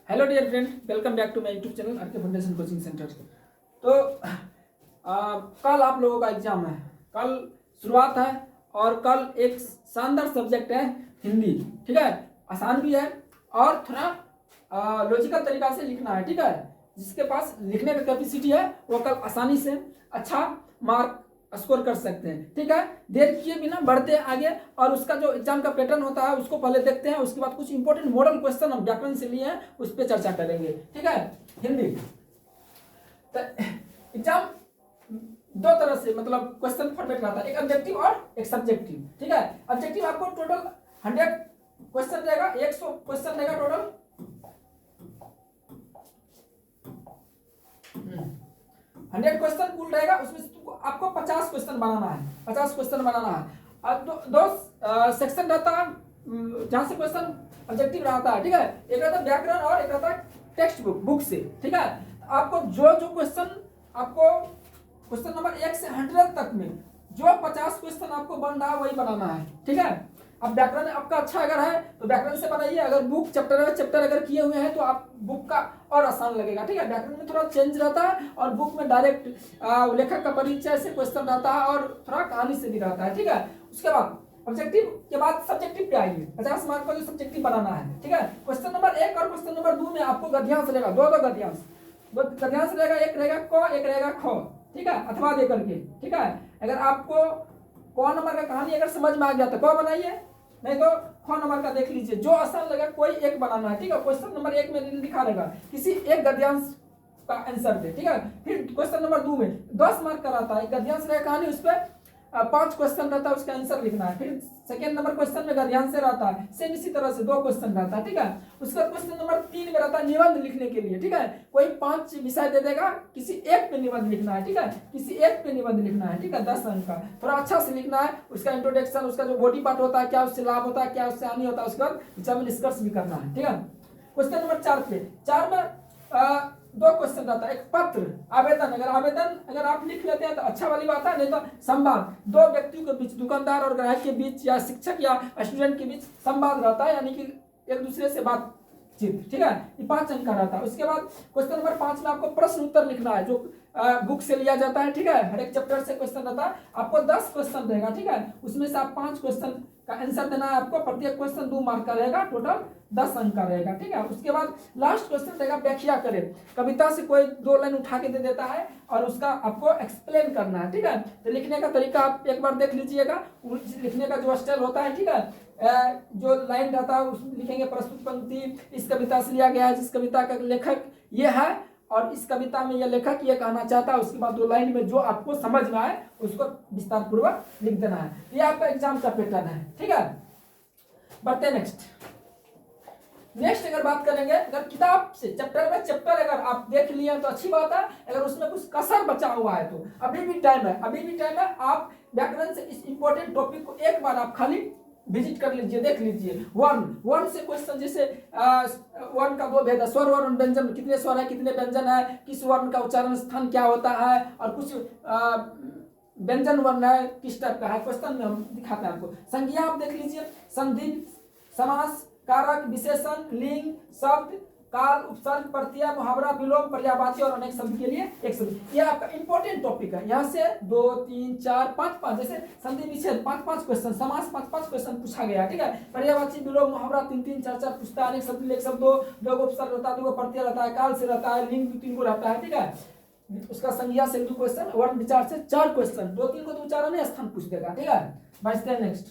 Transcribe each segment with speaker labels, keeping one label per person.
Speaker 1: Hello dear friend, welcome back to my YouTube channel R K foundation coaching centre. तो कल आप लोगों का एग्जाम है, कल शुरुआत है और कल एक शानदार सब्जेक्ट है हिंदी। ठीक है, आसान भी है और थोड़ा लॉजिकल तरीका से लिखना है। ठीक है, जिसके पास लिखने का कैपेसिटी है वो कल आसानी से अच्छा मार्क स्कोर कर सकते हैं। ठीक है, देर किए बिना बढ़ते हैं आगे और उसका जो एग्जाम का पैटर्न होता है उसको पहले देखते हैं। उसके बाद कुछ इंपॉर्टेंट मॉडल क्वेश्चन हम व्याकरण से लिए हैं, उस पर चर्चा करेंगे। ठीक है, हिंदी तो एग्जाम दो तरह से मतलब क्वेश्चन फॉर्मेट रहता है, एक ऑब्जेक्टिव और एक सब्जेक्टिव। ठीक है, ऑब्जेक्टिव आपको टोटल 100 क्वेश्चन रहेगा, 100 क्वेश्चन रहेगा टोटल। 100 क्वेश्चन कुल रहेगा, उसमें से आपको 50 क्वेश्चन बनाना है, 50 क्वेश्चन बनाना है। और दो सेक्शन रहता है जहां से क्वेश्चन ऑब्जेक्टिव रहता है। ठीक है, एक रहता है व्याकरण और एक रहता है टेक्स्ट बुक से। ठीक है, आपको जो क्वेश्चन आपको क्वेश्चन नंबर 1 से 100 तक में जो 50 क्वेश्चन आपको बन रहा है वही बनाना है। ठीक है, अब व्याकरण आपका अच्छा अगर है तो व्याकरण से बनाइए, अगर बुक चैप्टर अगर किए हुए हैं तो आप बुक का और आसान लगेगा। ठीक है, व्याकरण में थोड़ा चेंज रहता है और बुक में डायरेक्ट लेखक का परिचय से क्वेश्चन रहता है और थोड़ा कहानी से भी रहता है। ठीक है, उसके बाद ऑब्जेक्टिव के बाद सब्जेक्टिव पे आएंगे, 50 मार्क का जो सब्जेक्टिव बनाना है। ठीक है, क्वेश्चन नंबर 1 और क्वेश्चन नंबर 2 में आपको गद्यांश रहेगा, दो गद्यांश रहेगा, एक रहेगा क, एक रहेगा ख। ठीक है, अथवा दे करके। ठीक है, अगर आपको क नंबर का कहानी अगर समझ में आ गया तो क बनाइए, नहीं तो ख नंबर का देख लीजिए, जो आसान लगा कोई एक बनाना है। ठीक है, क्वेश्चन नंबर 1 में लिखा रहेगा किसी एक गद्यांश का आंसर दे। ठीक है, फिर क्वेश्चन नंबर 2 में 10 मार्क का रहता है, गद्यांश रहेगा कहानी, उस पर 5 क्वेश्चन रहता है, उसका आंसर लिखना है। फिर सेकेंड नंबर क्वेश्चन में गद्यांश से रहता है, सेम इसी तरह से 2 क्वेश्चन रहता है। ठीक है, उसका क्वेश्चन नंबर 3 में रहता है निबंध लिखने के लिए। ठीक है, कोई 5 विषय दे देगा, किसी एक पे निबंध लिखना है। ठीक है, किसी एक पे निबंध लिखना है। ठीक है, 10 अंक का थोड़ा अच्छा से लिखना है, उसका इंट्रोडक्शन, उसका जो बॉडी पार्ट होता है, क्या उससे लाभ होता है, क्या उससे हानि होता है, उसके बाद एग्जाम में निष्कर्ष भी करना है। ठीक है, क्वेश्चन नंबर 4 में 2 क्वेश्चन रहता है, एक पत्र आवेदन, अगर आप लिख लेते हैं तो अच्छा वाली बात है, नहीं तो संवाद, 2 व्यक्तियों के बीच, दुकानदार और ग्राहक के बीच या शिक्षक या स्टूडेंट के बीच संवाद रहता है, यानी कि एक दूसरे से बातचीत। ठीक है, ये 5 अंक का रहता है। उसके बाद क्वेश्चन नंबर 5 में आपको प्रश्न उत्तर लिखना है, जो बुक से लिया जाता है। ठीक है, हर एक चैप्टर से क्वेश्चन रहता है, आपको 10 क्वेश्चन रहेगा। ठीक है, उसमें से आप 5 क्वेश्चन का आंसर देना है आपको, प्रत्येक क्वेश्चन 2 मार्क का रहेगा, टोटल 10 अंक का रहेगा। ठीक है, उसके बाद लास्ट क्वेश्चन रहेगा व्याख्या करें, कविता से कोई 2 लाइन उठा के दे देता है और उसका आपको एक्सप्लेन करना है। ठीक है, तो लिखने का तरीका आप एक बार देख लीजिएगा, लिखने का जो स्टाइल होता है। ठीक है, जो लाइन रहता है उसमें लिखेंगे प्रस्तुत पंक्ति इस कविता से लिया गया है, जिस कविता का लेखक ये है और इस कविता में यह लेखक ये कहना चाहता है। उसके बाद 2 लाइन में जो आपको समझ में आए उसको विस्तार पूर्वक लिख देना है। ये आपका एग्जाम का पैटर्न है। ठीक है, बढ़ते नेक्स्ट अगर बात करेंगे, अगर किताब से चैप्टर अगर आप देख लिए तो अच्छी बात है, अगर उसमें कुछ कसर बचा हुआ है तो अभी भी टाइम है, आप व्याकरण से इस इंपॉर्टेंट टॉपिक को एक बार आप खाली विजिट कर लीजिए, देख लीजिए। वर्ण से क्वेश्चन, जैसे वर्ण का 2 भेद है, स्वर वर्ण व्यंजन, कितने स्वर है कितने व्यंजन है, किस वर्ण का उच्चारण स्थान क्या होता है, और कुछ व्यंजन वर्ण है किस टाइप का है, क्वेश्चन में हम दिखाते हैं आपको। संज्ञा आप देख लीजिए, संधि, समास, कारक, विशेषण, लिंग, शब्द, काल, उपसर्ग, प्रत्यय, मुहावरा, विलोम, पर्यायवाची और अनेक शब्द के लिए एक शब्द। ये आपका इंपॉर्टेंट टॉपिक है। यहाँ से 2, 3, 4, 5 जैसे संधि विच्छेद 5 क्वेश्चन, समास 5 क्वेश्चन पूछा गया। ठीक है, पर्यायवाची, विलोम, मुहावरा 3, 4 पूछता है, अनेक शब्द, एक शब्द 2 उपसर्ग रहता है, 2 प्रत्यय रहता है, काल से रहता है, लिंग 3 रहता है। ठीक है, उसका संज्ञा से 2 क्वेश्चन, वर्ण विचार से 4 क्वेश्चन, 2-3 को तो उच्चारण स्थान पूछ देगा। ठीक है, बढ़ते हैं नेक्स्ट।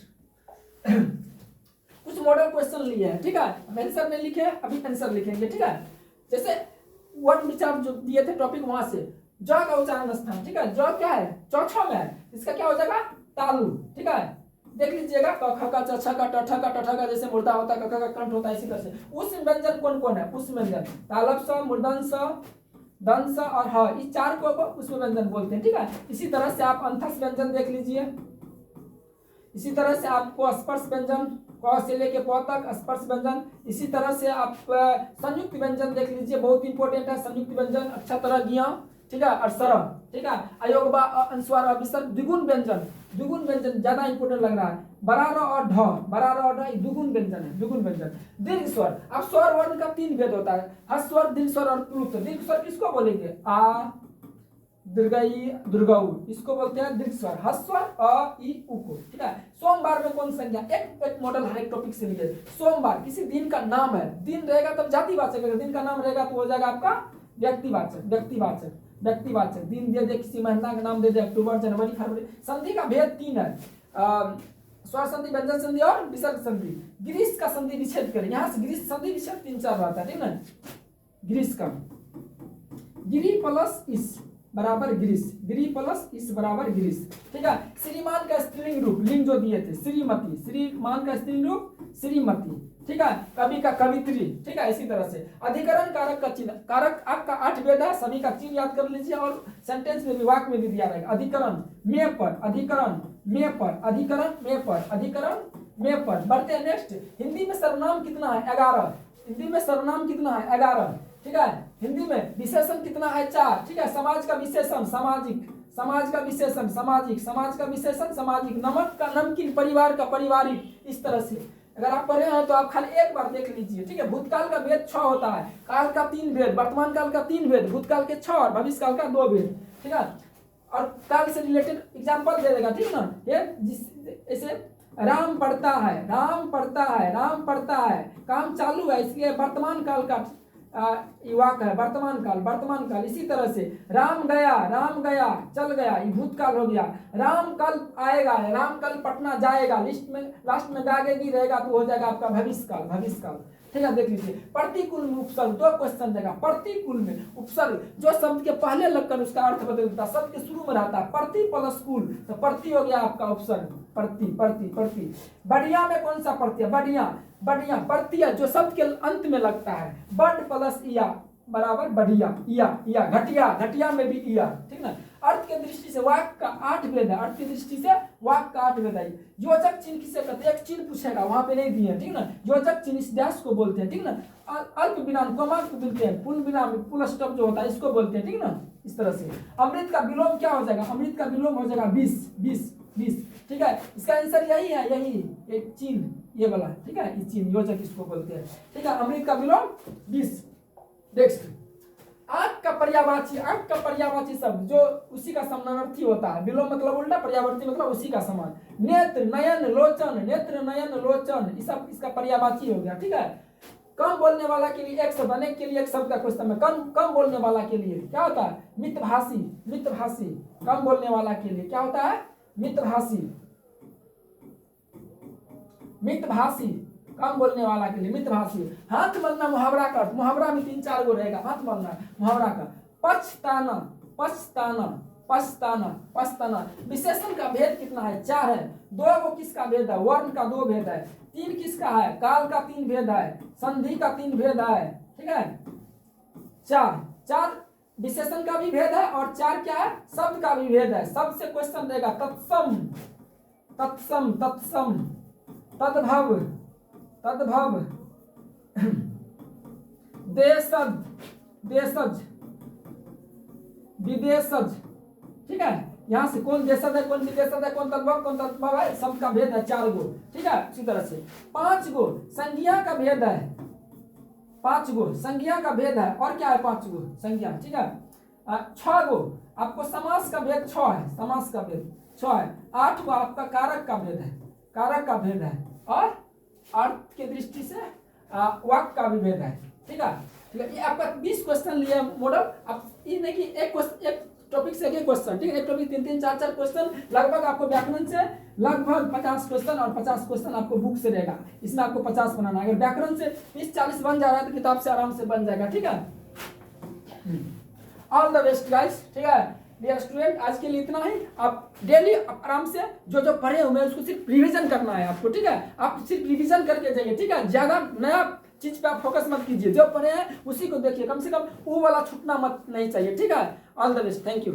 Speaker 1: कुछ मॉडल क्वेश्चन लिए हैं। ठीक है, हम आंसर नहीं लिखे, अभी आंसर लिखेंगे। ठीक है, जैसे वर्ण विचार जो दिए थे टॉपिक, वहां से ज का उच्चारण स्थान। ठीक है, ज क्या है, चौथा में है, इसका क्या हो जाएगा, तालु। ठीक है, देख लीजिएगा, क ख का, च छ का, ट ठ का, ट ठ का जैसे मुर्दा होता है, क ख का कंठ होता है, इसी तरह से उस व्यंजन कौन कौन है, पुष्प व्यंजन, तालव स, मूर्धन स, दंस और ह, इस 4 को पुष्प व्यंजन बोलते हैं। ठीक है, इसी तरह से आप अंतस व्यंजन देख लीजिए, इसी तरह से आपको स्पर्श व्यंजन, क से लेके प तक स्पर्श व्यंजन, इसी तरह से आप संयुक्त व्यंजन देख लीजिए, बहुत इंपॉर्टेंट है संयुक्त व्यंजन, अच्छा तरह ज्ञ। ठीक है, और सरम। ठीक है, अयोग, अनुस्वार, विसर्ग, द्विगुण व्यंजन, दुगुन व्यंजन ज्यादा इंपोर्टेंट लग रहा है। बड़ा र और ढ, बड़ा र और ढ दुगुन व्यंजन है, दुगुन व्यंजन। दीर्घ स्वर, अब स्वर वर्ण का 3 भेद होता है, हर्ष स्वर, दीर्घ स्वर और प्लुत। दीर्घ स्वर किसको बोलेंगे? आ, दीर्घई, दीर्घऊ, इसको बोलते हैं दीर्घ स्वर। हर्ष स्वर अ, ई, उ को, ठीक है। सोमवार में कौन संज्ञा? एक मॉडल हर एक टॉपिक से लिए। सोमवार किसी दिन का नाम है, दिन रहेगा तब जातिवाचक, अगर दिन का नाम रहेगा तो हो जाएगा आपका व्यक्तिवाचक, व्यक्तिवाचक, व्यक्तिवाचक। दिन दे दे, किसी महीना का नाम दे दे, अक्टूबर, जनवरी, फरवरी। संधि का भेद 3 है, स्वर संधि, व्यंजन संधि और विसर्ग संधि। ग्रीस का संधि विच्छेद करें, यहाँ से ग्रीस संधि विच्छेद 3-4 रहता है, ठीक है। ग्रीस का, गिरी प्लस इस बराबर ग्रीस, गिरी प्लस इस बराबर ग्रीस, ठीक है। श्रीमान का स्त्रीलिंग रूप, लिंग जो दिए थे, श्रीमती, श्रीमान का स्त्रीलिंग रूप श्रीमती, ठीक है। कवि का कवित्री, ठीक है। इसी तरह से अधिकरण कारक का चिन्ह, कारक आपका 8 भेद है, सभी का चिन्ह याद कर लीजिए और सेंटेंस में विभाग में भी दिया रहेगा। अधिकरण में पर, अधिकरण में पर, अधिकरण में पर, अधिकरण में पर। बढ़ते हैं नेक्स्ट। हिंदी में सर्वनाम कितना है? 11। हिंदी में सर्वनाम कितना है? 11, ठीक है। हिंदी में विशेषण कितना है? 4, ठीक है। समाज का विशेषण सामाजिक, समाज का विशेषण सामाजिक, समाज का विशेषण सामाजिक। नमक का नमकीन, परिवार का पारिवारिक। इस तरह से अगर आप पढ़े हैं तो आप खाली एक बार देख लीजिए, ठीक है। भूतकाल का भेद 6 होता है, काल का 3 भेद, वर्तमान काल का 3 भेद, भूतकाल के 6 और भविष्य काल का 2 भेद, ठीक है। और काल से रिलेटेड एग्जाम्पल दे देगा, ठीक है ना। ये जिस ऐसे राम पढ़ता है, राम पढ़ता है, राम पढ़ता है, काम चालू है, इसलिए वर्तमान काल का वाक है, वर्तमान काल, वर्तमान काल। इसी तरह से राम गया, चल गया, ये भूतकाल हो गया। राम कल आएगा, राम कल पटना जाएगा, लिस्ट में लास्ट में गागेगी रहेगा तो हो जाएगा आपका भविष्य काल, भविष्य काल, ठीक है। देख लीजिए प्रतिकूल में उपसर्ग, 2 क्वेश्चन देगा। प्रतिकूल में उपसर्ग जो शब्द के पहले लगकर उसका अर्थ बदल देता है, शब्द के शुरू में रहता है। प्रति प्लस कुल, तो प्रति हो गया आपका उपसर्ग, प्रति, प्रति, प्रति। बढ़िया में कौन सा प्रति है? बढ़िया, बढ़िया प्रति है जो शब्द के अंत में लगता है। बड प्लस इया बराबर बढ़िया, इया, घटिया, घटिया में भी इया, ठीक ना। अर्थ के दृष्टि से वाक्य का 8 भेद है, अर्थ की दृष्टि से वाक्य का 8 भेद है। योजक चिन्ह किसे कहते हैं? एक चिन्ह पूछेगा, वहां पे नहीं दिए, ठीक ना। योजक चिन्ह इस डैश को बोलते हैं, ठीक ना। अल्प विराम कोमा को बोलते हैं, पूर्ण विराम फुल स्टॉप जो होता है इसको बोलते हैं, ठीक ना। इस तरह से अमृत का विलोम क्या हो जाएगा? अमृत का विलोम हो जाएगा 20, 20, 20, ठीक है। इसका आंसर यही है, यही एक चिन्ह ये वाला, ठीक है। इस चिन्ह योजक इसको बोलते हैं, ठीक है। अमृत का विलोम 20। नेक्स्ट, आंख का पर्यायवाची, आंख का पर्यायवाची शब्द जो उसी का समानार्थी होता है। विलोम मतलब उल्टा, पर्यायवाची मतलब उसी का समान। नेत्र, नयन, लोचन, नेत्र, नयन, लोचन, ये सब इसका पर्यायवाची हो गया, ठीक है। कम बोलने वाला के लिए एक शब्द, अनेक के लिए एक शब्द का क्वेश्चन में। कम बोलने वाला के लिए क्या होता है? मितभाषी, मितभाषी। कम बोलने वाला के लिए क्या होता है? मितभाषी, मितभाषी। कम बोलने वाला के लिए मितभाषी। हाथ मलना मुहावरा का, मुहावरा में 3-4 गो रहेगा। हाथ मलना मुहावरा का। पछताना, पछताना, पछताना, पछताना। विशेषण का भेद कितना है? 4 है। 2 गो किसका भेद है? वर्ण का 2 भेद है। 3 किसका है? काल का 3 भेद है, संधि का 3 भेद है, ठीक है। 4 विशेषण का भी भेद है और 4 क्या है? शब्द का भी भेद है। शब्द से क्वेश्चन देगा। तत्सम, तत्सम, तत्सम, तद्भव, तद्भव, देशज, देशज, विदेशज, ठीक है। यहाँ से कौन देशज है, कौन विदेशज है, कौन तद्भव है, शब्द का भेद है 4 गो, ठीक है। इसी तरह से 5 गो संज्ञा का भेद है, 5 गो संज्ञा का भेद है। और क्या है? 5 गो संज्ञा, ठीक है। 6 गो आपको समास का भेद 6 है, समास का भेद 6 है। 8 गो आपका कारक का भेद है, कारक का भेद है। और अर्थ के दृष्टि से वाक्य का भी भेद है, ठीक है। ठीक है, ये आपका 20 क्वेश्चन लिए मॉडल। अब ये नहीं कि एक टॉपिक से एक क्वेश्चन, ठीक है। एक टॉपिक 3-3, 4-4 क्वेश्चन लगभग आपको व्याकरण से लगभग 50 क्वेश्चन और 50 क्वेश्चन आपको बुक से रहेगा। इसमें आपको 50 बनाना है। अगर व्याकरण से 30-40 बन जा रहा है तो किताब से आराम से बन जाएगा, ठीक है। ऑल द बेस्ट गाइस, ठीक है। डियर स्टूडेंट, आज के लिए इतना ही। आप डेली आराम से जो पढ़े हुए हैं उसको सिर्फ रिवीजन करना है आपको, ठीक है। आप सिर्फ रिवीजन करके जाइए, ठीक है। ज्यादा नया चीज पे आप फोकस मत कीजिए, जो पढ़े हैं उसी को देखिए। कम से कम वो वाला छूटना मत नहीं चाहिए, ठीक है। All the best, thank you.